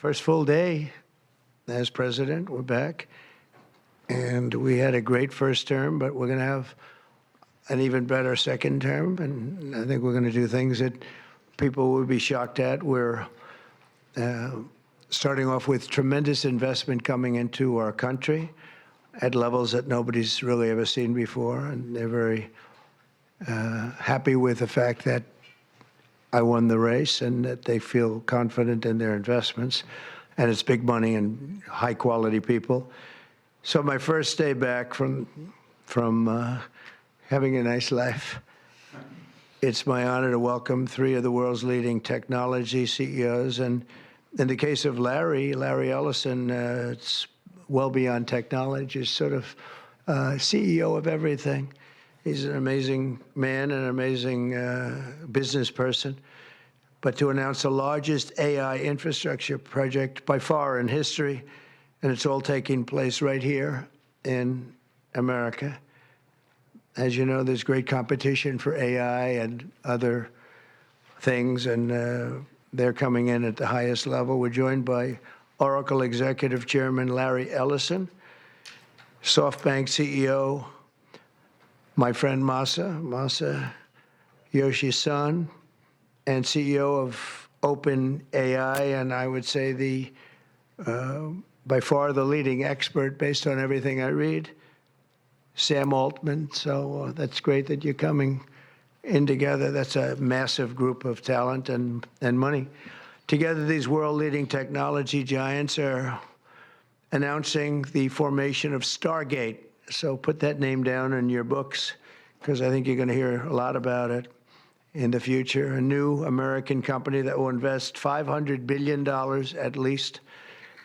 first full day as president. We're back. And we had a great first term, but we're going to have an even better second term. And I think we're going to do things that people will be shocked at. We're starting off with tremendous investment coming into our country at levels that nobody's really ever seen before. And they're very happy with the fact that I won the race and that they feel confident in their investments. And it's big money and high quality people. So my first day back from having a nice life, it's my honor to welcome three of the world's leading technology CEOs. And in the case of Larry Ellison, it's well beyond technology. He's sort of CEO of everything. He's an amazing man, an amazing business person. But to announce the largest AI infrastructure project by far in history, and it's all taking place right here in America. As you know, there's great competition for AI and other things, and they're coming in at the highest level. We're joined by Oracle Executive Chairman Larry Ellison, SoftBank CEO, my friend Masa Yoshi-san, and CEO of OpenAI, and I would say the by far the leading expert based on everything I read, Sam Altman. So that's great that you're coming in together. That's a massive group of talent and money. Together, these world-leading technology giants are announcing the formation of Stargate. So put that name down in your books, because I think you're going to hear a lot about it in the future. A new American company that will invest $500 billion at least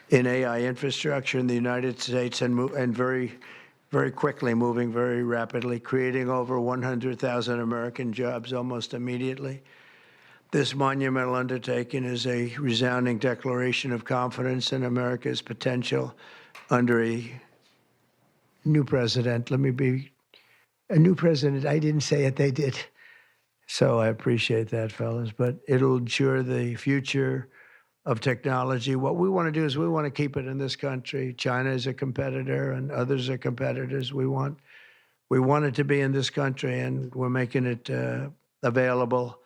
in AI infrastructure in the United States, and very, very quickly, moving very rapidly, creating over 100,000 American jobs almost immediately. This monumental undertaking is a resounding declaration of confidence in America's potential under a new president. Let me be a new president. I didn't say it, they did. So I appreciate that, fellas. But it'll ensure the future of technology. What we want to do is we want to keep it in this country. China is a competitor and others are competitors. We want it to be in this country, and we're making it available.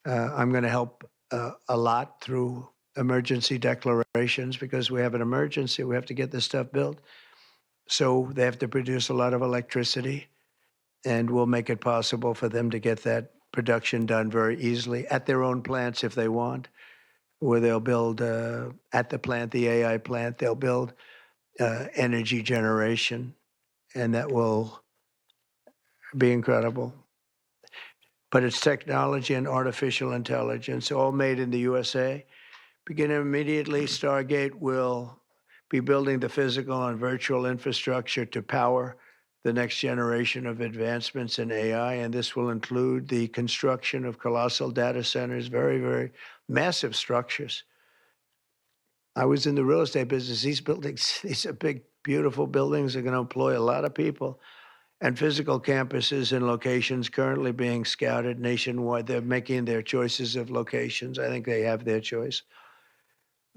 I'm going to help a lot through emergency declarations, because we have an emergency. We have to get this stuff built. So they have to produce a lot of electricity, and we'll make it possible for them to get that production done very easily at their own plants if they want, where they'll build at the plant, the AI plant, they'll build energy generation, and that will be incredible. But it's technology and artificial intelligence, all made in the USA. Beginning immediately, Stargate will be building the physical and virtual infrastructure to power the next generation of advancements in AI, and this will include the construction of colossal data centers, very, very massive structures. I was in the real estate business. These buildings, these are big, beautiful buildings. They're going to employ a lot of people. And physical campuses and locations currently being scouted nationwide. They're making their choices of locations. I think they have their choice.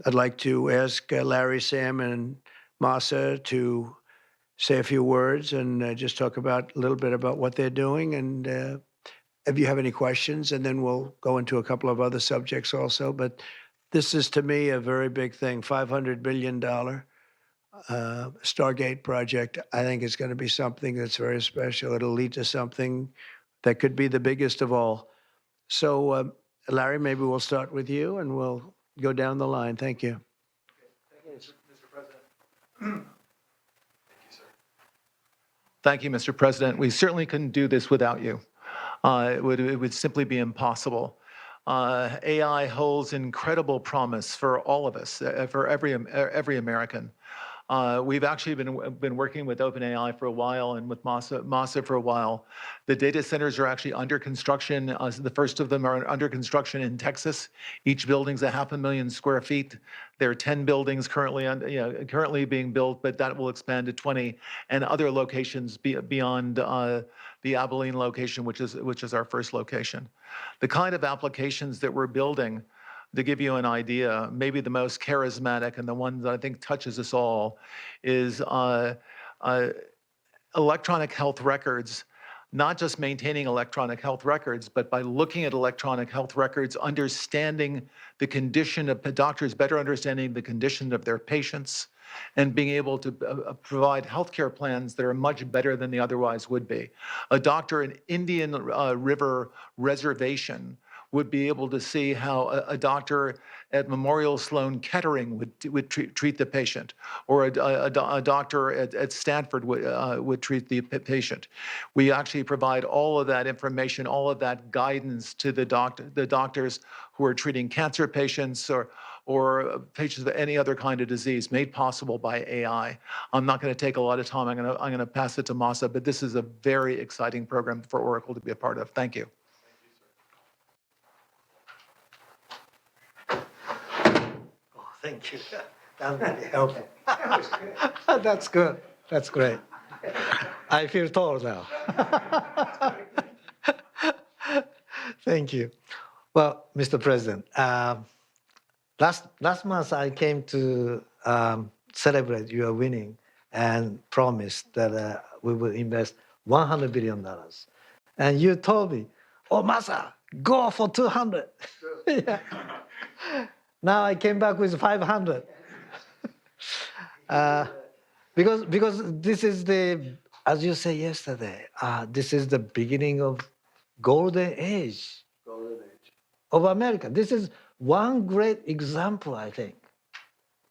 I'd like to ask Larry, Sam, and Masa to say a few words and just talk about a little bit about what they're doing. And if you have any questions, and then we'll go into a couple of other subjects also. But this is, to me, a very big thing. $500 billion Stargate project. I think it's going to be something that's very special. It'll lead to something that could be the biggest of all. So, Larry, maybe we'll start with you, and we'll go down the line. Thank you. Thank you, Mr. President. Thank you, Mr. President. We certainly couldn't do this without you. It would simply be impossible. AI holds incredible promise for all of us, for every American. We've actually been working with OpenAI for a while and with Masa for a while. The data centers are actually under construction. The first of them are under construction in Texas. Each building's 500,000 square feet. There are 10 buildings currently being built, but that will expand to 20, and other locations beyond the Abilene location, which is our first location. The kind of applications that we're building to give you an idea, maybe the most charismatic and the one that I think touches us all is electronic health records, not just maintaining electronic health records, but by looking at electronic health records, understanding the condition of doctors, better understanding the condition of their patients, and being able to provide healthcare plans that are much better than they otherwise would be. A doctor in Indian River Reservation would be able to see how a doctor at Memorial Sloan Kettering would treat the patient, or a doctor at Stanford would treat the patient. We actually provide all of that information, all of that guidance to the doctors who are treating cancer patients or patients with any other kind of disease, made possible by AI. I'm not going to take a lot of time. I'm going to pass it to Masa, but this is a very exciting program for Oracle to be a part of. Thank you. Thank you. That really helpful. That's good. That's great. I feel tall now. Thank you. Well, Mr. President, last month I came to celebrate your winning and promised that we will invest $100 billion. And you told me, oh, Masa, go for 200. Yeah. Now I came back with 500. Because this is the, as you said yesterday, this is the beginning of golden age of America. This is one great example, I think,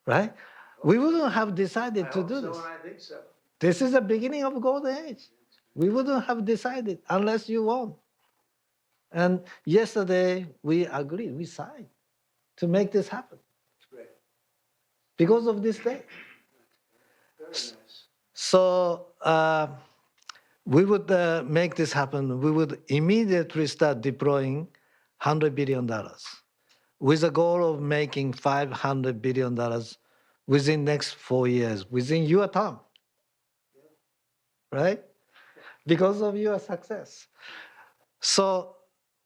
right? We wouldn't have decided to do this. I think so. This is the beginning of golden age. We wouldn't have decided unless you won. And yesterday we agreed, we signed to make this happen. Great. Because of this day. Very nice. So we would make this happen. We would immediately start deploying $100 billion with a goal of making $500 billion within next 4 years, within your term, right? Because of your success. So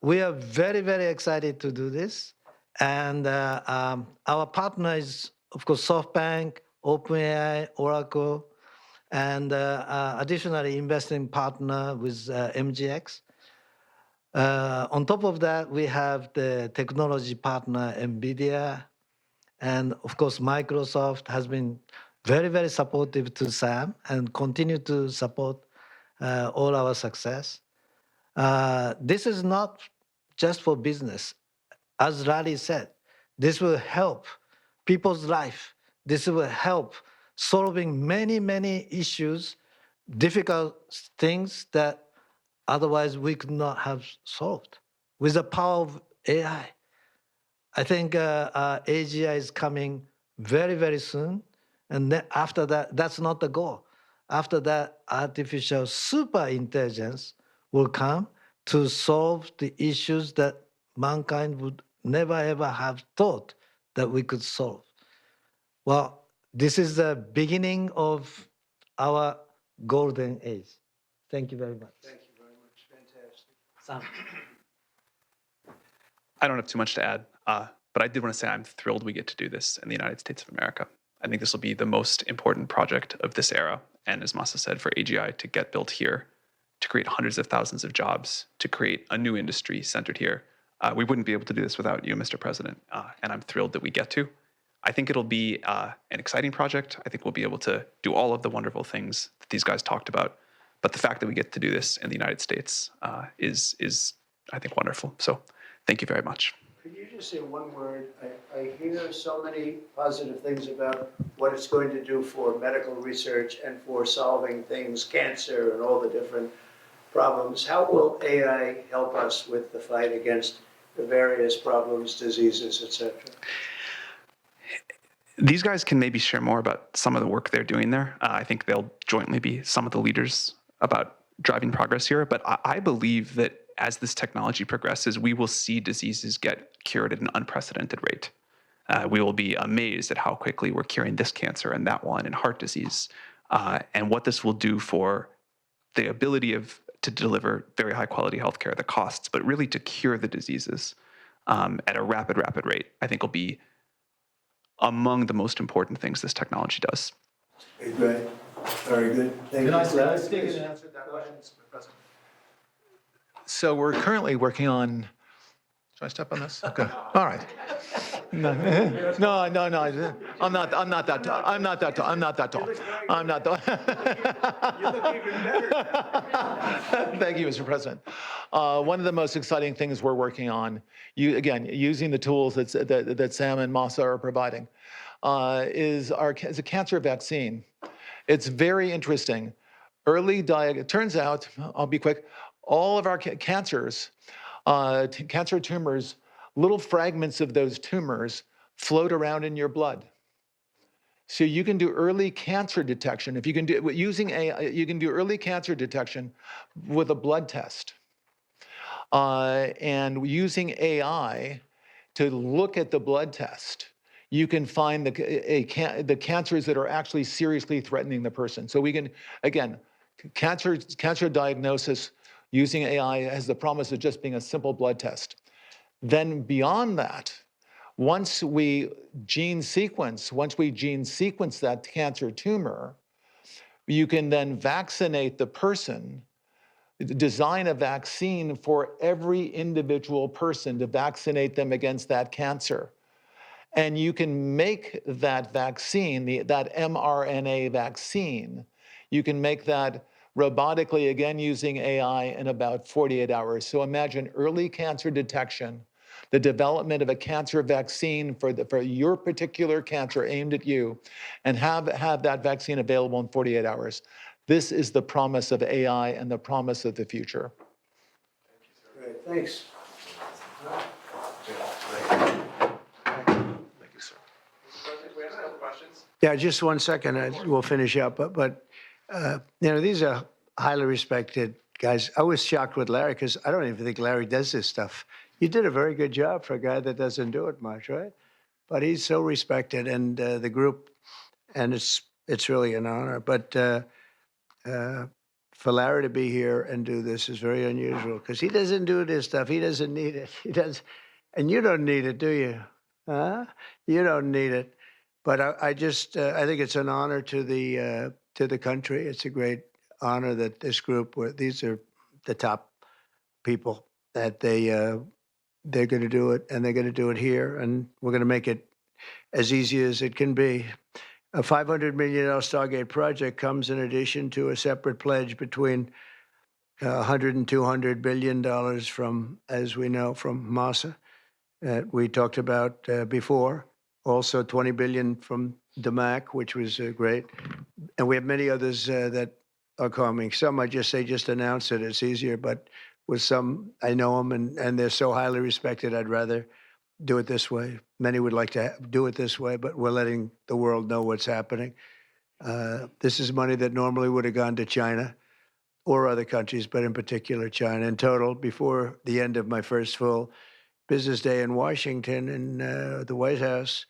we are very, very excited to do this. And our partner is, of course, SoftBank, OpenAI, Oracle, and additionally investing partner with MGX. On top of that, we have the technology partner, NVIDIA, and of course, Microsoft has been very, very supportive to SAM and continue to support all our success. This is not just for business. As Larry said, this will help people's life. This will help solving many, many issues, difficult things that otherwise we could not have solved with the power of AI. I think AGI is coming very, very soon. And then after that, that's not the goal. After that, artificial super intelligence will come to solve the issues that mankind would never, ever have thought that we could solve. Well, this is the beginning of our golden age. Thank you very much. Thank you very much. Fantastic. Sam. I don't have too much to add, but I did want to say I'm thrilled we get to do this in the United States of America. I think this will be the most important project of this era. And as Masa said, for AGI to get built here, to create hundreds of thousands of jobs, to create a new industry centered here, we wouldn't be able to do this without you, Mr. President. And I'm thrilled that we get to. I think it'll be an exciting project. I think we'll be able to do all of the wonderful things that these guys talked about. But the fact that we get to do this in the United States is, I think, wonderful. So thank you very much. Could you just say one word? I hear so many positive things about what it's going to do for medical research and for solving things, cancer and all the different problems. How will AI help us with the fight against the various problems, diseases, etc.? These guys can maybe share more about some of the work they're doing there. I think they'll jointly be some of the leaders about driving progress here. But I believe that as this technology progresses, we will see diseases get cured at an unprecedented rate. We will be amazed at how quickly we're curing this cancer and that one and heart disease, and what this will do for the ability to deliver very high quality healthcare, the costs, but really to cure the diseases. at a rapid rate, I think will be among the most important things this technology does. Great. Very good. Thank you. answer that question, Mr. President? So we're currently working on. Should I step on this? Okay. All right. No. I'm not that tall. I'm not that tall. I'm not tall. You look even better. Thank you, Mr. President. One of the most exciting things we're working on, using the tools that Sam and Masa are providing, is a cancer vaccine. It's very interesting. It turns out, I'll be quick, all of our cancers, cancer tumors, little fragments of those tumors float around in your blood. So you can do early cancer detection. If you can do using AI, you can do early cancer detection with a blood test. And using AI to look at the blood test, you can find the cancers that are actually seriously threatening the person. So we can, again, cancer diagnosis using AI has the promise of just being a simple blood test. Then beyond that, once we gene sequence that cancer tumor, you can then vaccinate the person, design a vaccine for every individual person to vaccinate them against that cancer. And you can make that vaccine, that mRNA vaccine, you can make that robotically, again, using AI in about 48 hours. So imagine early cancer detection, the development of a cancer vaccine for your particular cancer aimed at you, and have that vaccine available in 48 hours. This is the promise of AI and the promise of the future. Great, thanks. Thank you, sir. We have a couple questions. Yeah, just 1 second, we'll finish up. But these are highly respected guys. I was shocked with Larry because I don't even think Larry does this stuff. You did a very good job for a guy that doesn't do it much, right? But he's so respected, and the group, and it's really an honor. But for Larry to be here and do this is very unusual because he doesn't do this stuff. He doesn't need it. He does, and you don't need it, do you? Huh? You don't need it. But I think it's an honor to the country. It's a great honor that this group, these are the top people, that they're going to do it, and they're going to do it here, and we're going to make it as easy as it can be. A $500 million Stargate project comes in addition to a separate pledge between $100 and $200 billion from, as we know, from Masa that we talked about before. Also, $20 billion from DMAC, which was great, and we have many others that are coming. Some I just announce it. It's easier, but with some, I know them, and they're so highly respected, I'd rather do it this way. Many would like to do it this way, but we're letting the world know what's happening. This is money that normally would have gone to China or other countries, but in particular China. In total, before the end of my first full business day in Washington in the White House,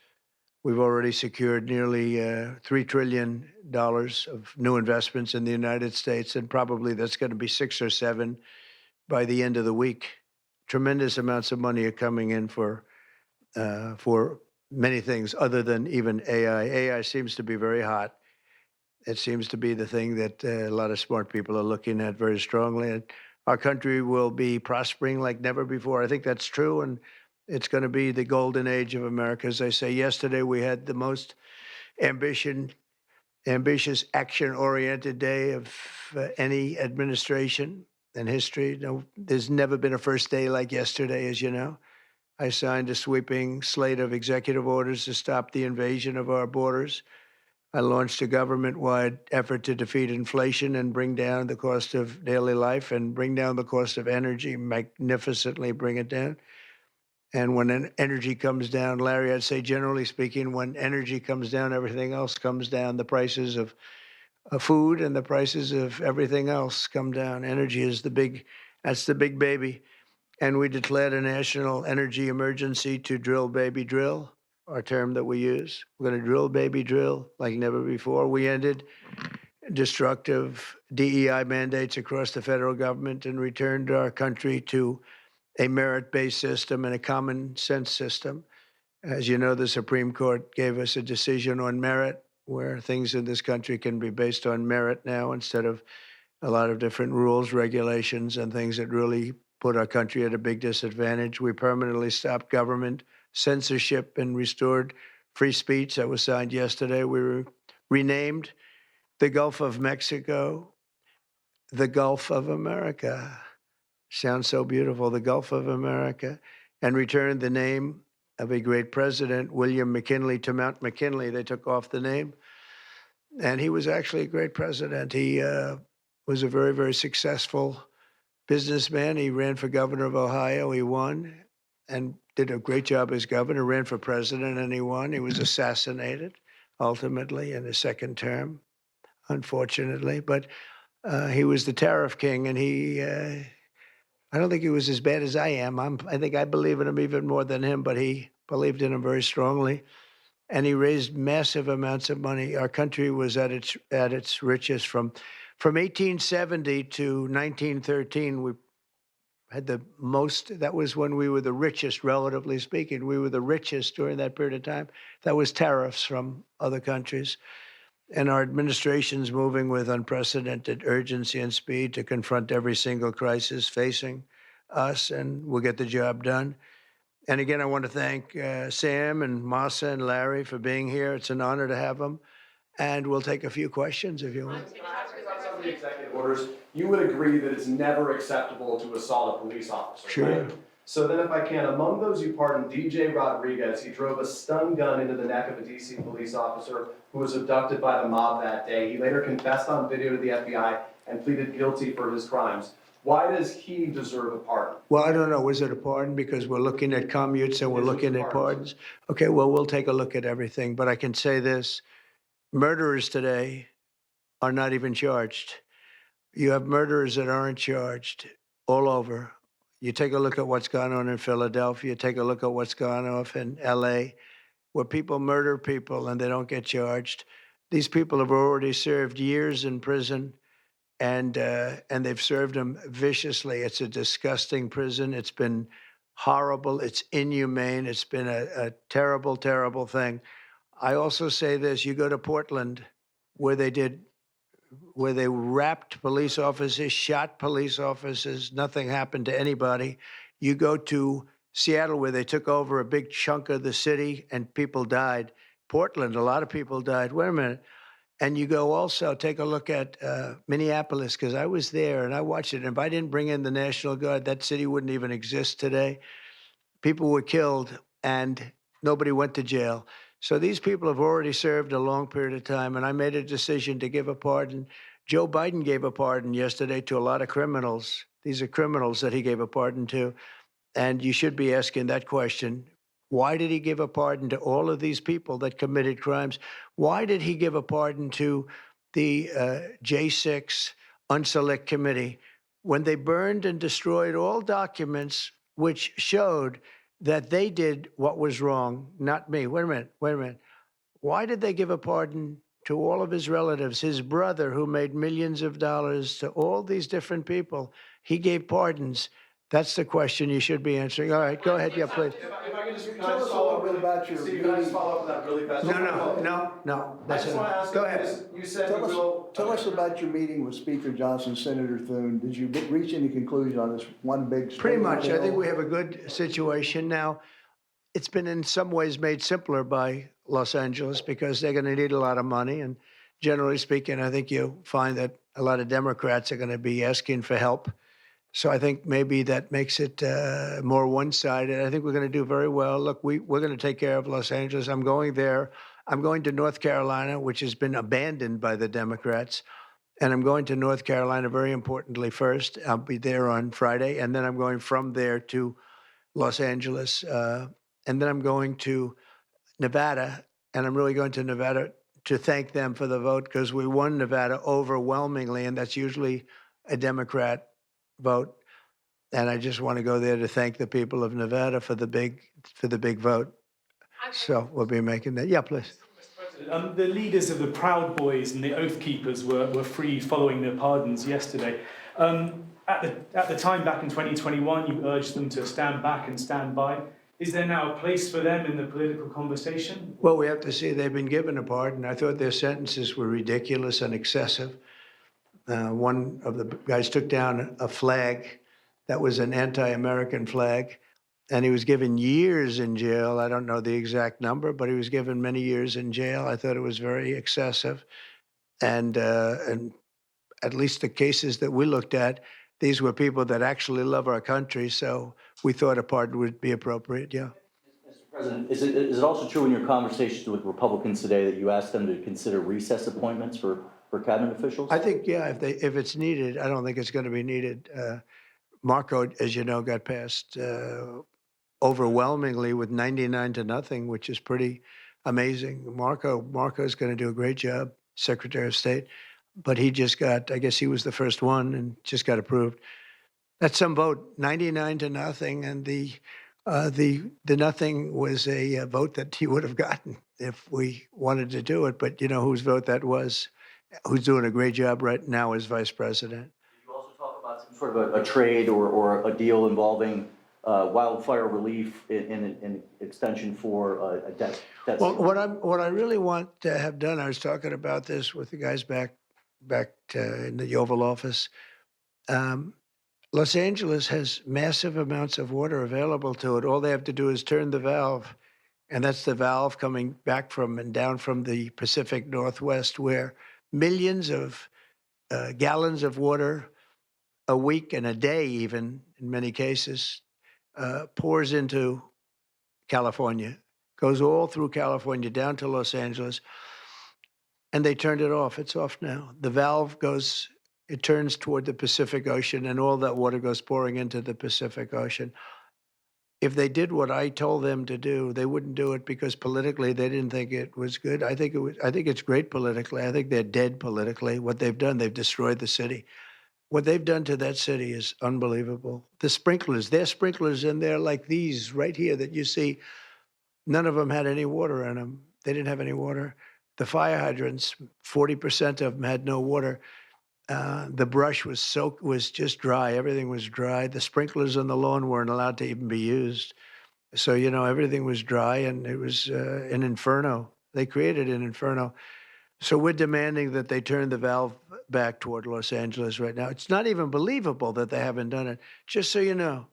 we've already secured nearly $3 trillion of new investments in the United States, and probably that's going to be 6 or 7 by the end of the week. Tremendous amounts of money are coming in for many things other than even AI. AI seems to be very hot. It seems to be the thing that a lot of smart people are looking at very strongly. And our country will be prospering like never before. I think that's true, and it's going to be the golden age of America. As I say, yesterday we had the most ambitious, action-oriented day of any administration in history. No, there's never been a first day like yesterday, as you know. I signed a sweeping slate of executive orders to stop the invasion of our borders. I launched a government-wide effort to defeat inflation and bring down the cost of daily life and bring down the cost of energy, magnificently bring it down. And when energy comes down, Larry, I'd say generally speaking, when energy comes down, everything else comes down. The prices of food and the prices of everything else come down. Energy is that's the big baby. And we declared a national energy emergency to drill, baby, drill, our term that we use. We're going to drill, baby, drill like never before. We ended destructive DEI mandates across the federal government and returned our country to a merit-based system and a common sense system. As you know, the Supreme Court gave us a decision on merit, where things in this country can be based on merit now instead of a lot of different rules, regulations, and things that really put our country at a big disadvantage. We permanently stopped government censorship and restored free speech. That was signed yesterday. We renamed the Gulf of Mexico the Gulf of America. Sounds so beautiful, the Gulf of America, and returned the name of a great president, William McKinley, to Mount McKinley. They took off the name, and he was actually a great president. He was a very, very successful businessman. He ran for governor of Ohio. He won and did a great job as governor, ran for president, and he won. He was assassinated, ultimately, in his second term, unfortunately. But he was the tariff king, and I don't think he was as bad as I am. I think I believe in him even more than him, but he believed in him very strongly. And he raised massive amounts of money. Our country was at its richest from 1870 to 1913. We had the most. That was when we were the richest, relatively speaking. We were the richest during that period of time. That was tariffs from other countries. And our administration's moving with unprecedented urgency and speed to confront every single crisis facing us, and we'll get the job done. And again, I want to thank Sam and Masa and Larry for being here. It's an honor to have them. And we'll take a few questions if you want. Can I ask you about some of the executive orders? You would agree that it's never acceptable to assault a police officer, Sure. right? So then if I can, among those you pardoned, DJ Rodriguez, he drove a stun gun into the neck of a DC police officer who was abducted by the mob that day. He later confessed on video to the FBI and pleaded guilty for his crimes. Why does he deserve a pardon? Well, I don't know. Was it a pardon? Because we're looking at commutes and we're looking at pardons. Okay, well, we'll take a look at everything. But I can say this. Murderers today are not even charged. You have murderers that aren't charged all over. You take a look at what's gone on in Philadelphia, take a look at what's gone on in LA, where people murder people and they don't get charged. These people have already served years in prison, and they've served them viciously. It's a disgusting prison. It's been horrible. It's inhumane. It's been a terrible, terrible thing. I also say this, you go to Portland, where they wrapped police officers, shot police officers, nothing happened to anybody. You go to Seattle, where they took over a big chunk of the city and people died. Portland, a lot of people died. Wait a minute. And you go also, take a look at Minneapolis, because I was there and I watched it. And if I didn't bring in the National Guard, that city wouldn't even exist today. People were killed and nobody went to jail. So these people have already served a long period of time, and I made a decision to give a pardon. Joe Biden gave a pardon yesterday to a lot of criminals. These are criminals that he gave a pardon to, and you should be asking that question. Why did he give a pardon to all of these people that committed crimes? Why did he give a pardon to the J6 Unselect Committee when they burned and destroyed all documents which showed that they did what was wrong, not me? Wait a minute. Why did they give a pardon to all of his relatives? His brother, who made millions of dollars, to all these different people, he gave pardons. That's the question you should be answering. All right, go ahead. Yeah, please. If I can just follow up about your Steve, can I just follow up with that really fast? No. I just want to ask Go you, ahead. you said Tell you us, will. tell us about your meeting with Speaker Johnson, Senator Thune. Did you reach any conclusion on this one big? Pretty much. I bill? think we have a good situation now. It's been in some ways made simpler by Los Angeles because they're going to need a lot of money. And generally speaking, I think you'll find that a lot of Democrats are going to be asking for help. So I think maybe that makes it more one-sided. I think we're going to do very well. Look, we're going to take care of Los Angeles. I'm going there. I'm going to North Carolina, which has been abandoned by the Democrats. And I'm going to North Carolina, very importantly, first. I'll be there on Friday. And then I'm going from there to Los Angeles. And then I'm going to Nevada. And I'm really going to Nevada to thank them for the vote, because we won Nevada overwhelmingly. And that's usually a Democrat vote. And I just want to go there to thank the people of Nevada for the big vote. So we'll be making that. Yeah, please. The leaders of the Proud Boys and the Oath Keepers were free following their pardons yesterday. at the time back in 2021, you urged them to stand back and stand by. Is there now a place for them in the political conversation? Well, we have to see they've been given a pardon. I thought their sentences were ridiculous and excessive. One of the guys took down a flag that was an anti-American flag, and he was given years in jail. I don't know the exact number, but he was given many years in jail. I thought it was very excessive. And at least the cases that we looked at, these were people that actually love our country. So we thought a pardon would be appropriate, yeah. Mr. President, is it also true in your conversations with Republicans today that you asked them to consider recess appointments for cabinet officials? I think, yeah, if it's needed, I don't think it's going to be needed. Marco, as you know, got passed overwhelmingly with 99-0, which is pretty amazing. Marco's going to do a great job, Secretary of State, but he just got, I guess he was the first one and just got approved. That's some vote, 99-0, and the nothing was a vote that he would have gotten if we wanted to do it. But you know whose vote that was? Who's doing a great job right now as vice president. Did you also talk about some sort of a trade or a deal involving wildfire relief in extension for a debt? Well, what I really want to have done, I was talking about this with the guys back in the Oval Office. Los Angeles has massive amounts of water available to it. All they have to do is turn the valve, and that's the valve coming back from and down from the Pacific Northwest, where millions of gallons of water a week and a day, even in many cases, pours into California, goes all through California down to Los Angeles, and they turned it off. It's off now. The valve goes, it turns toward the Pacific Ocean, and all that water goes pouring into the Pacific Ocean. If they did what I told them to do, they wouldn't do it because politically they didn't think it was good. I think it's great politically. I think they're dead politically. What they've done, they've destroyed the city. What they've done to that city is unbelievable. The sprinklers, their sprinklers in there like these right here that you see, none of them had any water in them. They didn't have any water. The fire hydrants, 40% of them had no water. The brush was just dry. Everything was dry. The sprinklers on the lawn weren't allowed to even be used. So, you know, everything was dry, and it was an inferno. They created an inferno. So we're demanding that they turn the valve back toward Los Angeles right now. It's not even believable that they haven't done it. Just so you know,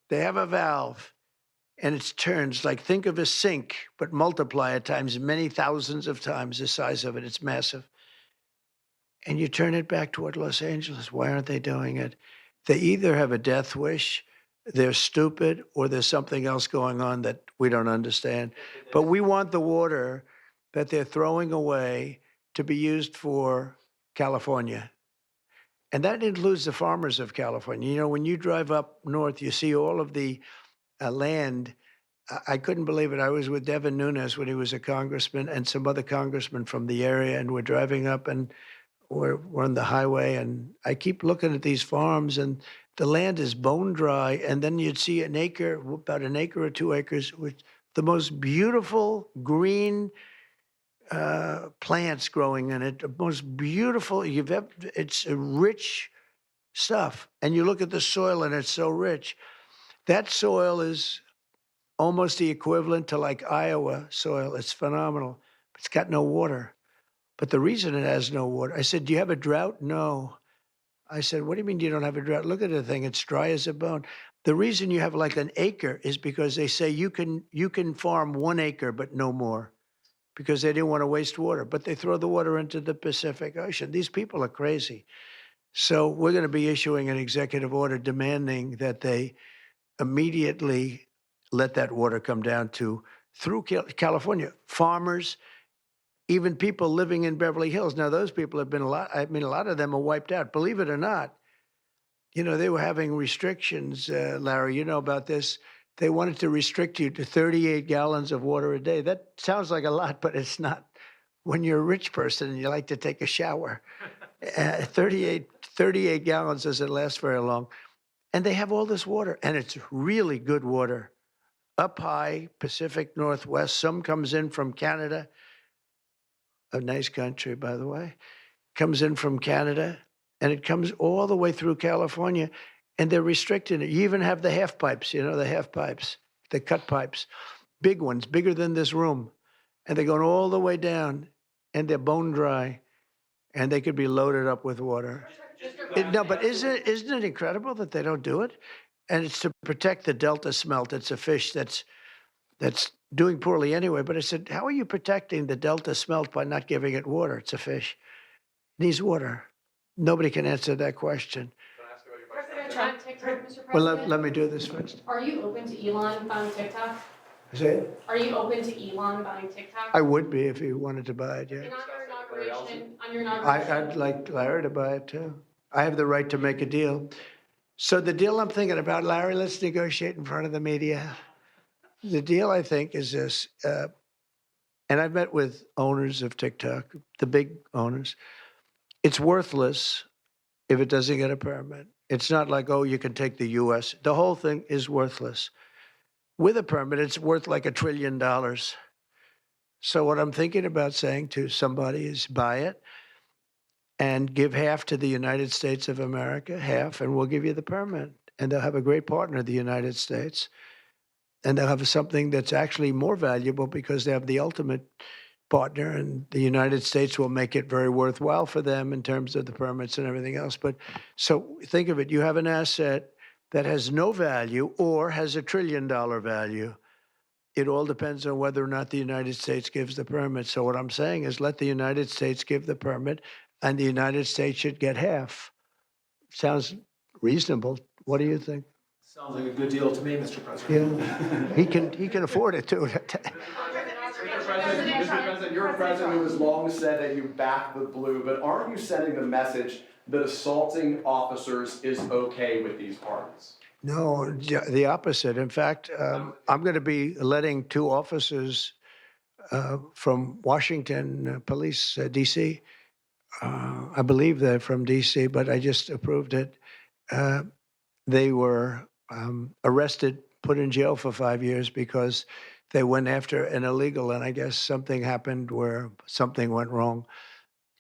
they have a valve, and it turns like, think of a sink, but multiply it times many thousands of times the size of it. It's massive. And you turn it back toward Los Angeles. Why aren't they doing it? They either have a death wish, they're stupid, or there's something else going on that we don't understand. But we want the water that they're throwing away to be used for California. And that includes the farmers of California. You know, when you drive up north, you see all of the land. I couldn't believe it. I was with Devin Nunes when he was a congressman and some other congressmen from the area, and we're driving up and we're on the highway, and I keep looking at these farms, and the land is bone dry. And then you'd see an acre, about an acre or 2 acres, with the most beautiful green plants growing in it, the most beautiful you've ever. It's rich stuff, and you look at the soil, and it's so rich. That soil is almost the equivalent to like Iowa soil. It's phenomenal. It's got no water. But the reason it has no water, I said, do you have a drought? No. I said, what do you mean you don't have a drought? Look at the thing. It's dry as a bone. The reason you have like an acre is because they say you can farm 1 acre, but no more, because they didn't want to waste water. But they throw the water into the Pacific Ocean. These people are crazy. So we're going to be issuing an executive order demanding that they immediately let that water come down through California. Farmers, even people living in Beverly Hills. Now, those people have been a lot of them are wiped out. Believe it or not, you know, they were having restrictions, Larry, you know about this. They wanted to restrict you to 38 gallons of water a day. That sounds like a lot, but it's not. When you're a rich person and you like to take a shower, 38 gallons doesn't last very long. And they have all this water, and it's really good water. Up high, Pacific Northwest, some comes in from Canada, a nice country, by the way, comes in from Canada, and it comes all the way through California, and they're restricting it. You even have the half pipes, you know, the half pipes, the cut pipes, big ones, bigger than this room, and they're going all the way down, and they're bone dry, and they could be loaded up with water. No, but isn't it incredible that they don't do it? And it's to protect the Delta smelt. It's a fish that's doing poorly anyway. But I said, how are you protecting the Delta smelt by not giving it water? It's a fish. It needs water. Nobody can answer that question. President Trump, TikTok, Mr. President. Well, let me do this first. Are you open to Elon buying TikTok? Say it. Are you open to Elon buying TikTok? I would be if he wanted to buy it, yeah. And on your inauguration, I'd like Larry to buy it too. I have the right to make a deal. So the deal I'm thinking about, Larry, let's negotiate in front of the media. The deal, I think, is this, and I've met with owners of TikTok, the big owners. It's worthless if it doesn't get a permit. It's not like, oh, you can take the US. The whole thing is worthless. With a permit, it's worth like $1 trillion. So what I'm thinking about saying to somebody is buy it and give half to the United States of America, half, and we'll give you the permit. And they'll have a great partner, the United States. And they'll have something that's actually more valuable because they have the ultimate partner, and the United States will make it very worthwhile for them in terms of the permits and everything else. But so think of it, you have an asset that has no value or has $1 trillion value. It all depends on whether or not the United States gives the permit. So what I'm saying is let the United States give the permit, and the United States should get half. Sounds reasonable. What do you think? Sounds like a good deal to me, Mr. President. Yeah, he can afford it too. Mr. President, you're a president who has long said that you back the blue, but aren't you sending the message that assaulting officers is okay with these pardons? No, the opposite. In fact, I'm going to be letting 2 officers from Washington Police, D.C. I believe they're from D.C., but I just approved it. They were arrested, put in jail for 5 years because they went after an illegal, and I guess something happened where something went wrong.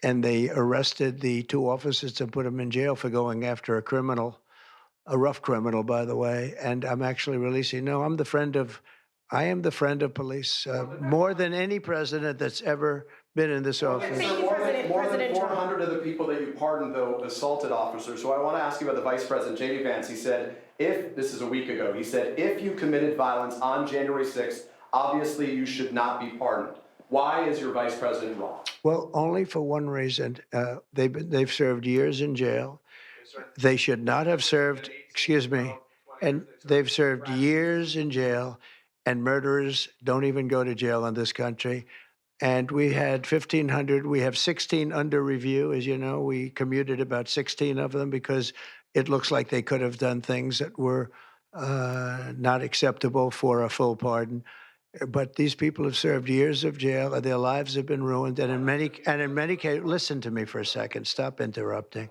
And they arrested the 2 officers and put them in jail for going after a criminal, a rough criminal, by the way. And I'm actually releasing. No, I am the friend of police, more than any president that's ever been in this office. More than 400 of the people that you pardoned, though, assaulted officers. So I want to ask you about the Vice President, J.D. Vance. He said, this is a week ago, he said, if you committed violence on January 6th, obviously you should not be pardoned. Why is your Vice President wrong? Well, only for one reason. They've served years in jail. They should not have served, excuse me, and they've served years in jail, and murderers don't even go to jail in this country. And we had 1,500. We have 16 under review. As you know, we commuted about 16 of them because it looks like they could have done things that were not acceptable for a full pardon. But these people have served years of jail, and their lives have been ruined. And in many cases, listen to me for a second. Stop interrupting.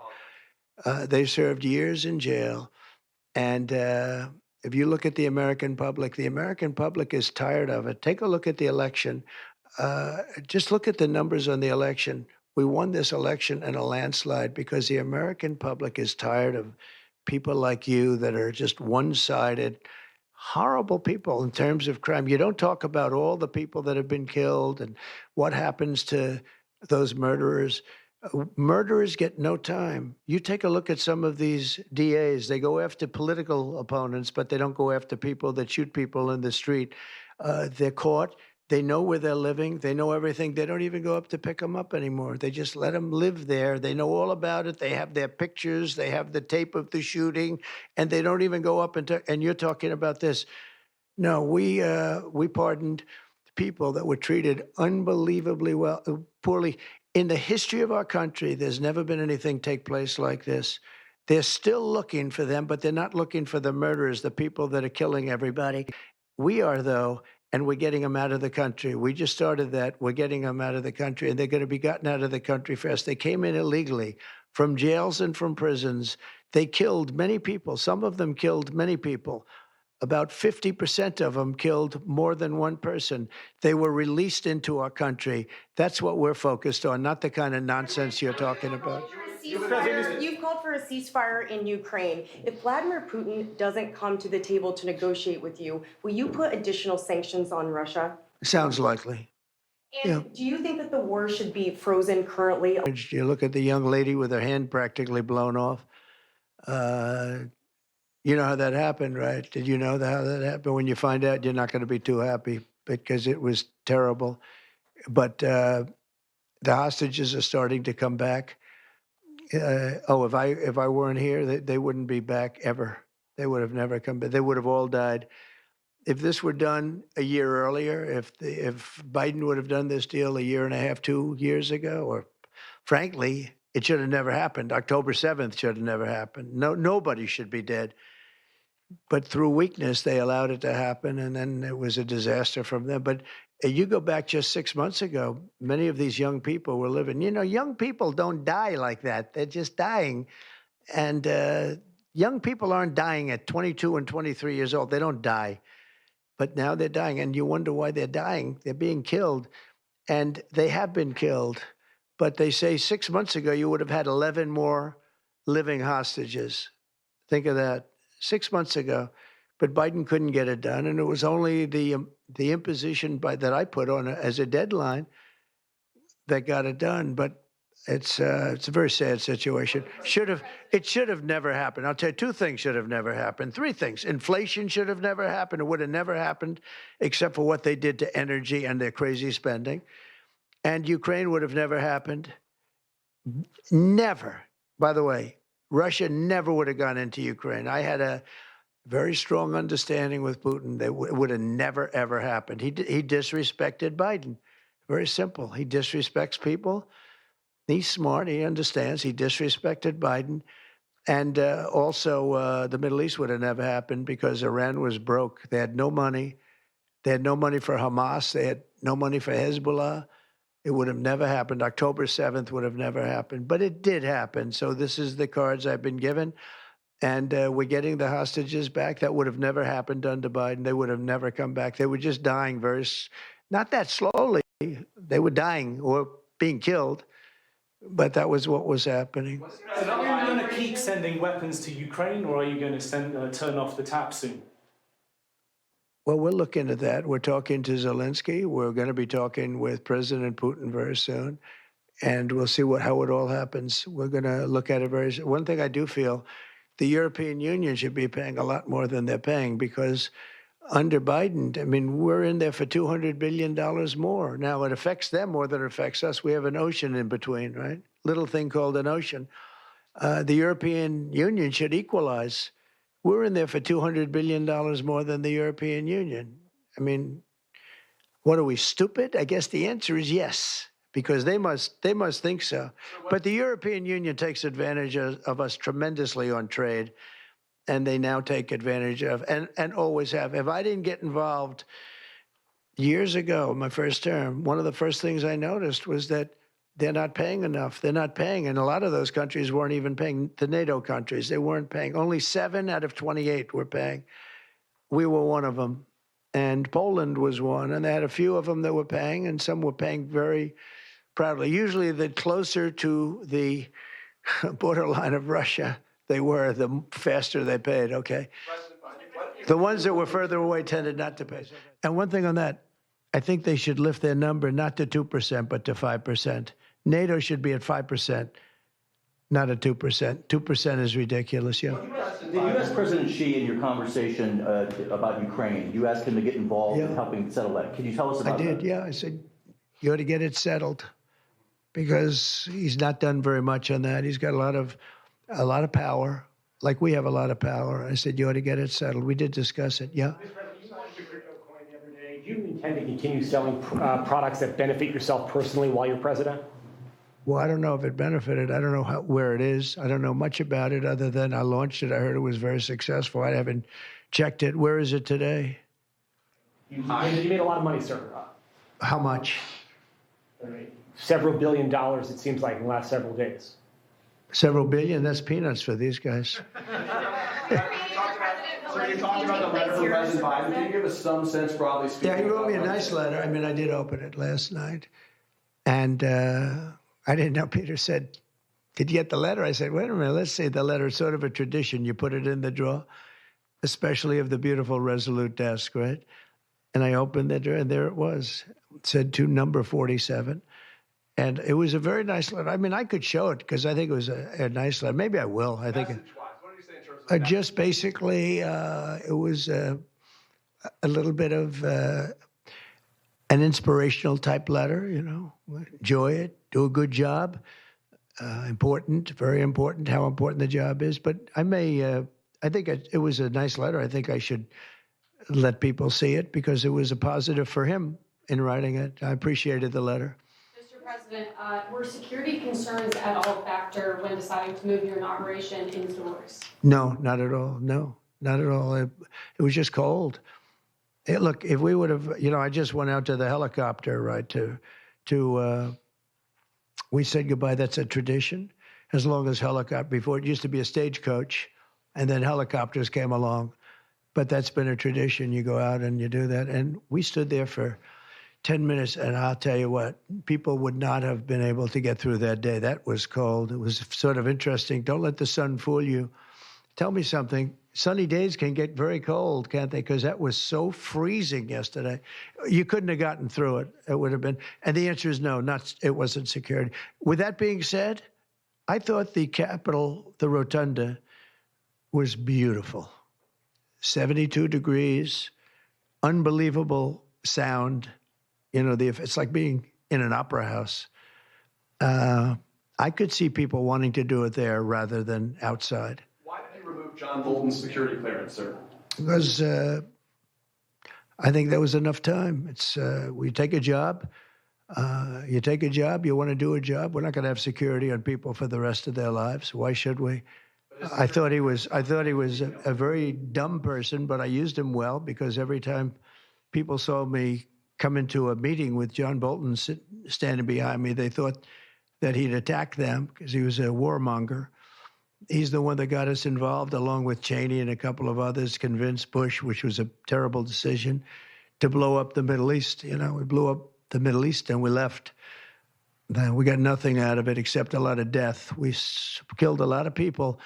They served years in jail, and if you look at the American public is tired of it. Take a look at the election. Just look at the numbers on the election. We won this election in a landslide because the American public is tired of people like you that are just one-sided, horrible people in terms of crime. You don't talk about all the people that have been killed and what happens to those murderers. Murderers get no time. You take a look at some of these DAs. They go after political opponents, but they don't go after people that shoot people in the street. They're caught. They know where they're living. They know everything. They don't even go up to pick them up anymore. They just let them live there. They know all about it. They have their pictures. They have the tape of the shooting, and they don't even go up and you're talking about this. No, we pardoned people that were treated unbelievably poorly. In the history of our country, there's never been anything take place like this. They're still looking for them, but they're not looking for the murderers, the people that are killing everybody. We are, though, and we're getting them out of the country. We just started that. We're getting them out of the country, and they're going to be gotten out of the country fast. They came in illegally from jails and from prisons. They killed many people. Some of them killed many people. About 50% of them killed more than one person. They were released into our country. That's what we're focused on, not the kind of nonsense you're talking about. You You've called for a ceasefire in Ukraine. If Vladimir Putin doesn't come to the table to negotiate with you, will you put additional sanctions on Russia? Sounds likely. And do you think that the war should be frozen currently? You look at the young lady with her hand practically blown off. You know how that happened, right? Did you know how that happened? When you find out, you're not going to be too happy because it was terrible. But the hostages are starting to come back. If I weren't here, they wouldn't be back ever. They would have never come back. They would have all died. If this were done a year earlier, if Biden would have done this deal a year and a half, 2 years ago, or frankly, it should have never happened. October 7th should have never happened. Nobody should be dead. But through weakness, they allowed it to happen, and then it was a disaster from them. But you go back just 6 months ago, many of these young people were living. Young people don't die like that. They're just dying. And young people aren't dying at 22 and 23 years old. They don't die. But now they're dying, and you wonder why they're dying. They're being killed, and they have been killed. But they say 6 months ago, you would have had 11 more living hostages. Think of that, 6 months ago. But Biden couldn't get it done, and it was only the imposition that I put on as a deadline that got it done. But it's a very sad situation. It should have never happened. I'll tell you, 2 things should have never happened. 3 things. Inflation should have never happened. It would have never happened except for what they did to energy and their crazy spending. And Ukraine would have never happened. Never. By the way, Russia never would have gone into Ukraine. I had a very strong understanding with Putin that it would have never, ever happened. He disrespected Biden. Very simple. He disrespects people. He's smart. He understands. He disrespected Biden. And also, the Middle East would have never happened because Iran was broke. They had no money. They had no money for Hamas. They had no money for Hezbollah. It would have never happened. October 7th would have never happened. But it did happen. So this is the cards I've been given. And we're getting the hostages back. That would have never happened under Biden. They would have never come back. They were just dying not that slowly. They were dying or being killed. But that was what was happening. So are you going to keep sending weapons to Ukraine, or are you going to turn off the tap soon? Well, we're looking at that. We're talking to Zelensky. We're going to be talking with President Putin very soon. And we'll see how it all happens. We're going to look at it very soon. One thing I do feel, the European Union should be paying a lot more than they're paying because under Biden, I mean, we're in there for $200 billion more. Now, it affects them more than it affects us. We have an ocean in between, right? Little thing called an ocean. The European Union should equalize. We're in there for $200 billion more than the European Union. I mean, what are we, stupid? I guess the answer is yes, because they must think so. But the European Union takes advantage of us tremendously on trade. And they now take advantage of, and always have. If I didn't get involved years ago, my first term, one of the first things I noticed was that they're not paying enough. They're not paying. And a lot of those countries weren't even paying. The NATO countries, they weren't paying. Only 7 out of 28 were paying. We were one of them. And Poland was one. And they had a few of them that were paying, and some were paying very proudly. Usually, the closer to the borderline of Russia they were, the faster they paid, okay? The ones that were further away tended not to pay. And one thing on that, I think they should lift their number not to 2%, but to 5%. NATO should be at 5%, not at 2%. 2% is ridiculous, yeah. The U.S. President Xi, in your conversation about Ukraine, you asked him to get involved in helping settle that. Can you tell us about that? I did, yeah. I said, you ought to get it settled because he's not done very much on that. He's got a lot of power, like we have a lot of power. I said, you ought to get it settled. We did discuss it, yeah. Mr. President, you launched your crypto coin the other day. Do you intend to continue selling products that benefit yourself personally while you're president? Well, I don't know if it benefited. I don't know where it is. I don't know much about it other than I launched it. I heard it was very successful. I haven't checked it. Where is it today? You made a lot of money, sir. How much? Several $1 billion, it seems like, in the last several days. Several billion? That's peanuts for these guys. So you're talking about the letter from President Biden. Can you give us some sense, broadly speaking? Yeah, he wrote me a nice letter. I mean, I did open it last night. And I didn't know Peter said did you get the letter? I said, wait a minute, let's see the letter. It's sort of a tradition. You put it in the drawer, especially of the beautiful Resolute desk, right? And I opened the drawer, and there it was. It said to number 47. And it was a very nice letter. I mean, I could show it because I think it was a nice letter. Maybe I will. I think What did you say in terms of just basically it was a little bit of an inspirational type letter, you know. Enjoy it, do a good job. Important, very important, how important the job is. But I think it was a nice letter. I think I should let people see it because it was a positive for him in writing it. I appreciated the letter. Mr. President, were security concerns at all a factor when deciding to move your inauguration indoors? No, not at all. No, not at all. It was just cold. Look, if we would have, you know, I just went out to the helicopter, right, we said goodbye. That's a tradition. As long as before it used to be a stagecoach, and then helicopters came along. But that's been a tradition. You go out and you do that. And we stood there for 10 minutes, and I'll tell you what, people would not have been able to get through that day. That was cold. It was sort of interesting. Don't let the sun fool you. Tell me something. Sunny days can get very cold, can't they? Because that was so freezing yesterday. You couldn't have gotten through it. It would have been. And the answer is no, it wasn't security. With that being said, I thought the Capitol, the Rotunda, was beautiful. 72 degrees, unbelievable sound. You know, it's like being in an opera house. I could see people wanting to do it there rather than outside. why did you remove John Bolton's security clearance, sir? Because I think there was enough time. It's we take a job. You take a job. You want to do a job. We're not going to have security on people for the rest of their lives. Why should we? I thought he was a very dumb person, but I used him well because every time people saw me come into a meeting with John Bolton standing behind me, they thought that he'd attack them because he was a warmonger. He's the one that got us involved, along with Cheney and a couple of others, convinced Bush, which was a terrible decision, to blow up the Middle East. You know, we blew up the Middle East and we left. We got nothing out of it except a lot of death. We killed a lot of people.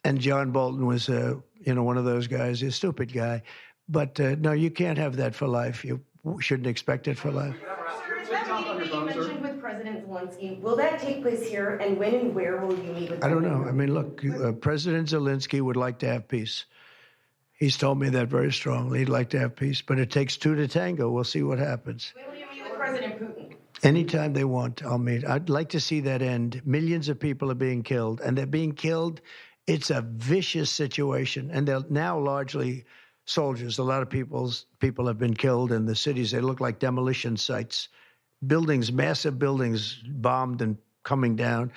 And John Bolton was, one of those guys, a stupid guy. But no, you can't have that for life. You shouldn't expect it for life. Is that meeting that you mentioned with President Zelensky, will that take place here, and when and where will you meet with I don't know. I mean, look, President Zelensky would like to have peace. He's told me that very strongly. He'd like to have peace, but it takes two to tango. We'll see what happens. When will you meet with President Putin? Anytime they want, I'll meet. I'd like to see that end. Millions of people are being killed, and they're being killed. It's a vicious situation, and they're now largely soldiers. A lot of people have been killed in the cities. They look like demolition sites. Buildings, massive buildings bombed and coming down.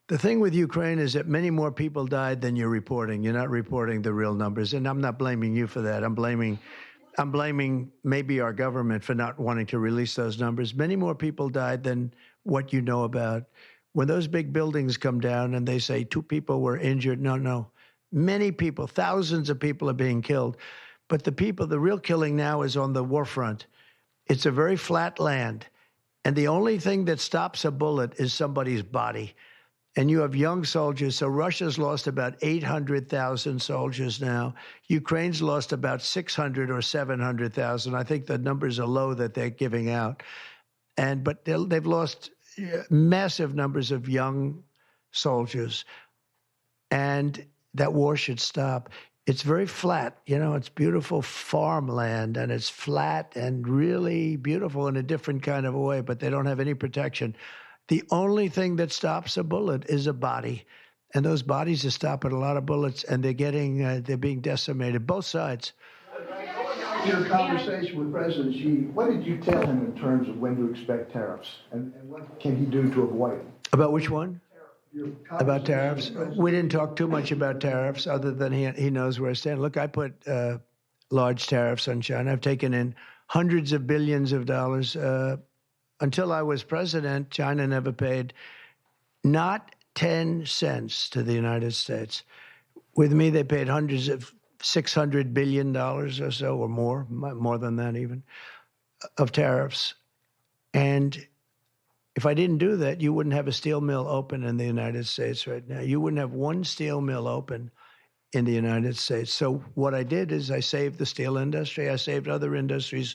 The thing with Ukraine is that many more people died than you're reporting. You're not reporting the real numbers, and I'm not blaming you for that. I'm blaming maybe our government for not wanting to release those numbers. Many more people died than what you know about. When those big buildings come down and they say 2 people were injured, no. Many people, thousands of people are being killed. But the real killing now is on the Warfront. It's a very flat land. And the only thing that stops a bullet is somebody's body. And you have young soldiers. So Russia's lost about 800,000 soldiers now. Ukraine's lost about 600 or 700,000. I think the numbers are low that they're giving out. But they've lost massive numbers of young soldiers. And that war should stop. It's very flat, it's beautiful farmland, and it's flat and really beautiful in a different kind of a way, but they don't have any protection. The only thing that stops a bullet is a body, and those bodies are stopping a lot of bullets, and they're being decimated, both sides. Your conversation with President Xi, what did you tell him in terms of when to expect tariffs, and what can he do to avoid them? About which one? About tariffs? We didn't talk too much about tariffs, other than he knows where I stand. Look, I put large tariffs on China. I've taken in hundreds of billions of dollars. Until I was president, China never paid not 10 cents to the United States. With me, they paid hundreds of $600 billion or so, or more than that even, of tariffs. And If I didn't do that, you wouldn't have a steel mill open in the United States right now. You wouldn't have one steel mill open in the United States. So what I did is I saved the steel industry. I saved other industries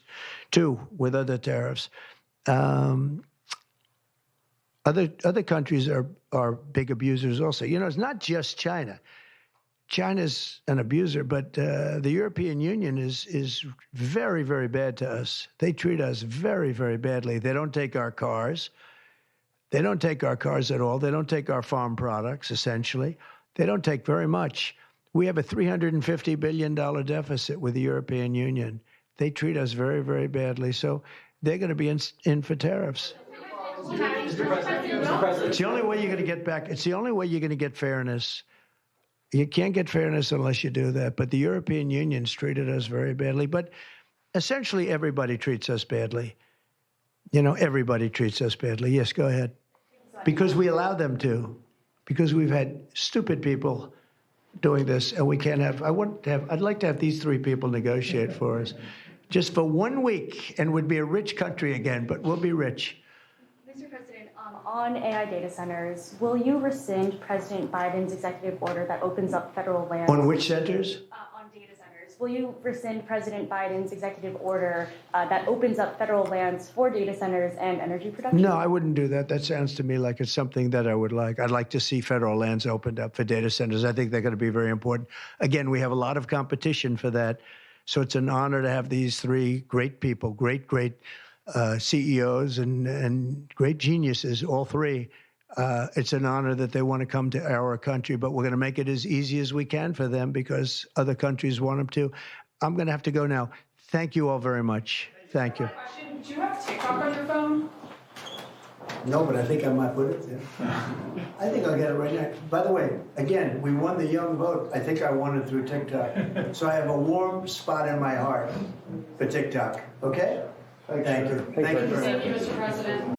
too with other tariffs. Other countries are big abusers also. You know, it's not just China. China's an abuser, but the European Union is very, very bad to us. They treat us very, very badly. They don't take our cars. They don't take our cars at all. They don't take our farm products, essentially. They don't take very much. We have a $350 billion deficit with the European Union. They treat us very, very badly. So they're going to be in for tariffs. It's the only way you're going to get back. It's the only way you're going to get fairness. You can't get fairness unless you do that. But the European Union's treated us very badly. But essentially, everybody treats us badly. You know, everybody treats us badly. Yes, go ahead. Because we allow them to. Because we've had stupid people doing this, and we can't have. I'd like to have these three people negotiate for us, just for 1 week, and we'd be a rich country again. But we'll be rich. Mr. President, on AI data centers, will you rescind President Biden's executive order that opens up federal land? On which centers? On data centers. Will you rescind President Biden's executive order that opens up federal lands for data centers and energy production? No, I wouldn't do that. That sounds to me like it's something that I would like. I'd like to see federal lands opened up for data centers. I think they're going to be very important. Again, we have a lot of competition for that. So it's an honor to have these three great people, great CEOs and great geniuses, all three. It's an honor that they want to come to our country, but we're going to make it as easy as we can for them because other countries want them to. I'm going to have to go now. Thank you all very much. Thank you. Do you have TikTok on your phone? No, but I think I might put it there. I think I'll get it right now. By the way, again, we won the young vote. I think I won it through TikTok. So I have a warm spot in my heart for TikTok. Okay? Thank you. Thank you, Mr. President.